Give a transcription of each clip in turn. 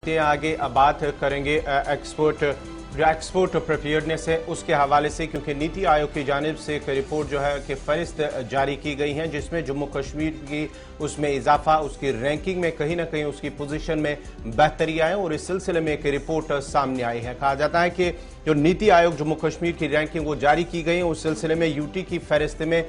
बढ़ते हैं आगे। अब बात करेंगे एक्सपोर्ट प्रिपेयर्डनेस है उसके हवाले से, क्योंकि नीति आयोग की जानिब से एक रिपोर्ट जो है कि फहरिस्त जारी की गई है जिसमें जम्मू कश्मीर की उसमें इजाफा, उसकी रैंकिंग में कहीं ना कहीं उसकी पोजीशन में बेहतरी आए और इस सिलसिले में एक रिपोर्ट सामने आई है। कहा जाता है कि जो नीति आयोग जम्मू कश्मीर की रैंकिंग वो जारी की गई है, उस सिलसिले में यूटी की फहरिस्त में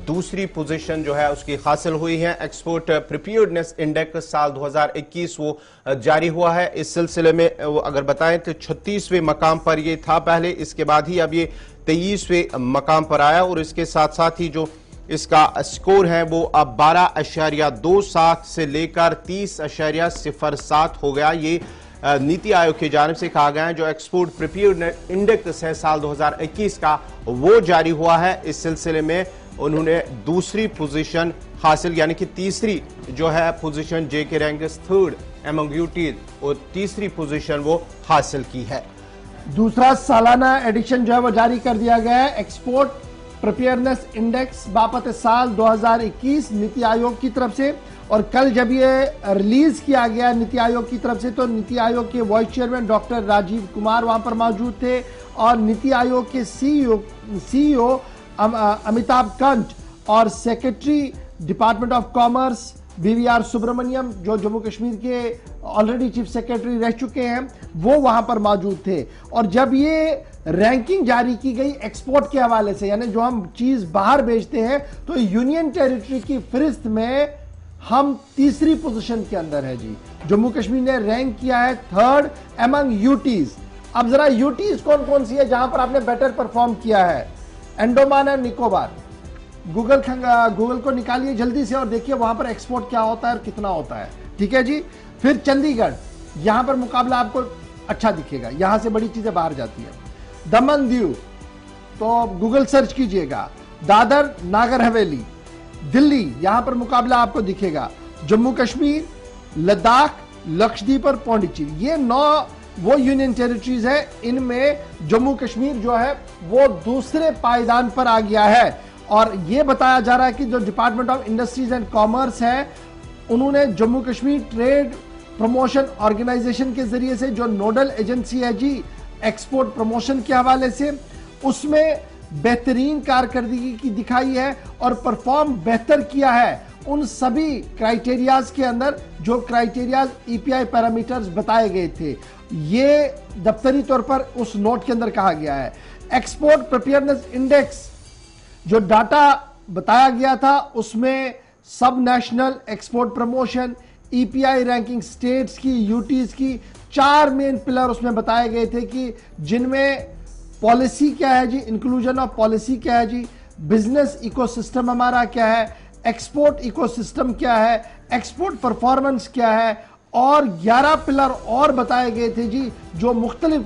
दूसरी पोजीशन जो है उसकी हासिल हुई है। एक्सपोर्ट प्रिपेयर्डनेस इंडेक्स साल 2021 वो जारी हुआ है। इस सिलसिले में अगर बताएं तो 36वें मकाम पर ये था पहले, इसके बाद ही अब ये 23वें मकाम पर आया और इसके साथ साथ ही जो इसका स्कोर है वो अब 12.27 से लेकर 30.07 हो गया। ये नीति आयोग की जानिब से कहा गया है। जो एक्सपोर्ट प्रिपेयर्डनेस इंडेक्स है साल 2021 का वो जारी हुआ है। इस सिलसिले में उन्होंने दूसरी पोजीशन हासिल, यानी कि तीसरी जो है पोजीशन जेके रैंक थर्ड एमंग यूटीज और तीसरी पोजीशन वो हासिल की है। दूसरा सालाना एडिशन जो है वो जारी कर दिया गया है। एक्सपोर्ट प्रिपेयर्डनेस इंडेक्स बापत साल 2021 नीति आयोग की तरफ से, और कल जब ये रिलीज किया गया नीति आयोग की तरफ से तो नीति आयोग के vice chairman doctor Rajiv Kumar वहां पर मौजूद थे और नीति आयोग के सीईओ अमिताभ कांत और secretary department of commerce VVR Subrahmanyam, जो जम्मू कश्मीर के ऑलरेडी चीफ सेक्रेटरी रह चुके हैं, वो वहां पर मौजूद थे। और जब ये रैंकिंग जारी की गई एक्सपोर्ट के हवाले से, यानी जो हम चीज बाहर बेचते हैं, तो यूनियन टेरिटरी की फहरिस्त में हम तीसरी पोजीशन के अंदर है जी। जम्मू कश्मीर ने रैंक किया है थर्ड एमंग यूटीज। अब जरा यूटीज कौन कौन सी है जहां पर आपने बेटर परफॉर्म किया है? अंडमान एंड निकोबार। गूगल को निकालिए जल्दी से और देखिए वहां पर एक्सपोर्ट क्या होता है और कितना होता है। ठीक है जी। फिर चंडीगढ़, यहां पर मुकाबला आपको अच्छा दिखेगा, यहां से बड़ी चीजें बाहर जाती है। दमन दीव, तो गूगल सर्च कीजिएगा। दादर नागर हवेली, दिल्ली, यहां पर मुकाबला आपको दिखेगा। जम्मू कश्मीर, लद्दाख, लक्षद्वीप और पौंडीचेरी, ये 9 वो यूनियन टेरिटरीज है। इनमें जम्मू कश्मीर जो है वो दूसरे पायदान पर आ गया है। और ये बताया जा रहा है कि जो department of industries and commerce है, उन्होंने Jammu Kashmir trade promotion organisation के जरिए से, जो नोडल एजेंसी है जी एक्सपोर्ट प्रमोशन के हवाले से, उसमें बेहतरीन कारकर्दगी की दिखाई है और परफॉर्म बेहतर किया है उन सभी क्राइटेरियाज के अंदर जो क्राइटेरियाज ईपीआई पैरामीटर्स बताए गए थे। ये दफ्तरी तौर पर उस नोट के अंदर कहा गया है। एक्सपोर्ट प्रिपेयर्डनेस इंडेक्स जो डाटा बताया गया था उसमें सब national export promotion, EPI ranking states की, यूटीज की, 4 मेन पिलर उसमें बताए गए थे कि जिनमें पॉलिसी क्या है जी, इंक्लूजन ऑफ पॉलिसी क्या है जी, बिजनेस इकोसिस्टम हमारा क्या है, एक्सपोर्ट इकोसिस्टम क्या है, एक्सपोर्ट परफॉर्मेंस क्या है, और 11 पिलर और बताए गए थे जी जो मुख्तलिफ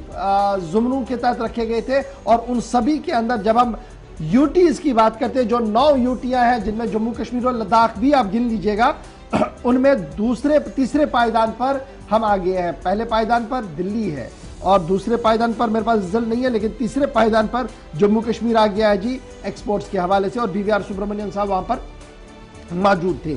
जुमरों के तहत रखे गए थे। और उन सभी के अंदर जब हम यूटीज की बात करते हैं, जो 9 यूटियां हैं जिनमें जम्मू कश्मीर और लद्दाख भी आप गिन लीजिएगा, उनमें तीसरे पायदान पर हम आ गए हैं। पहले पायदान पर दिल्ली है और दूसरे पायदान पर मेरे पास रिजल्ट नहीं है, लेकिन तीसरे पायदान पर जम्मू कश्मीर आ गया है जी एक्सपोर्ट्स के हवाले से, और वीवीआर सुब्रमण्यम साहब वहां पर मौजूद थे।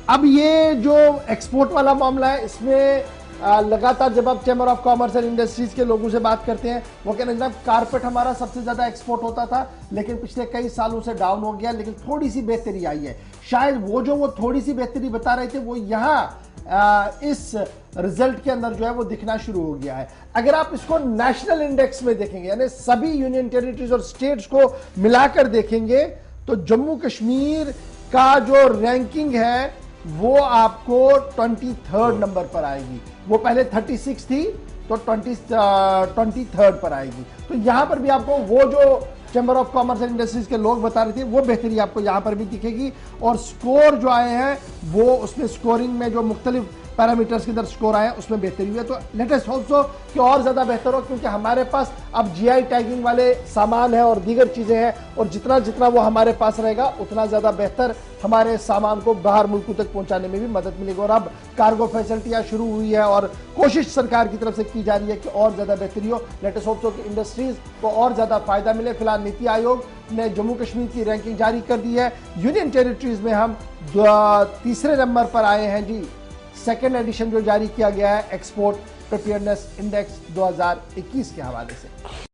अब ये जो एक्सपोर्ट वाला मामला है, इसमें लगातार जब आप chamber of commerce and industries के लोगों से बात करते हैं, वो कहते हैं जनाब कारपेट हमारा सबसे ज्यादा एक्सपोर्ट होता था, लेकिन पिछले कई सालों से डाउन हो गया, लेकिन थोड़ी सी बेहतरी आई है। शायद वो थोड़ी सी बेहतरी बता रहे थे वो यहाँ इस रिजल्ट के अंदर जो है वो दिखना शुरू हो गया है। अगर आप इसको नेशनल इंडेक्स में देखेंगे, यानी सभी यूनियन टेरिटरीज और स्टेट्स को मिलाकर देखेंगे, तो जम्मू कश्मीर का जो रैंकिंग है वो आपको 23rd नंबर पर आएगी। वो पहले 36 थी तो 23rd पर आएगी। तो यहां पर भी आपको वो जो chamber of commerce and industries के लोग बता रहे थे वो बेहतरी आपको यहां पर भी दिखेगी। और स्कोर जो आए हैं वो उसमें स्कोरिंग में जो मुख्तलिफ पैरामीटर्स के अंदर स्कोर आए उसमें बेहतरी हुई है। तो लेटेस्ट होप्सो कि और ज्यादा बेहतर हो, क्योंकि हमारे पास अब जीआई टैगिंग वाले सामान है और दीगर चीजें हैं, और जितना जितना वो हमारे पास रहेगा उतना ज्यादा बेहतर हमारे सामान को बाहर मुल्कों तक पहुंचाने में भी मदद मिलेगी। और अब कार्गो फैसिलिटियां शुरू हुई है और कोशिश सरकार की तरफ से की जा रही है कि और ज्यादा बेहतरी हो। लेटेस्ट होप्सो कि इंडस्ट्रीज को और ज्यादा फायदा मिले। फिलहाल नीति आयोग ने जम्मू कश्मीर की रैंकिंग जारी कर दी है। यूनियन टेरिटरीज में हम तीसरे नंबर पर आए हैं जी। सेकेंड एडिशन जो जारी किया गया है एक्सपोर्ट प्रिपेयरनेस इंडेक्स 2021 के हवाले से।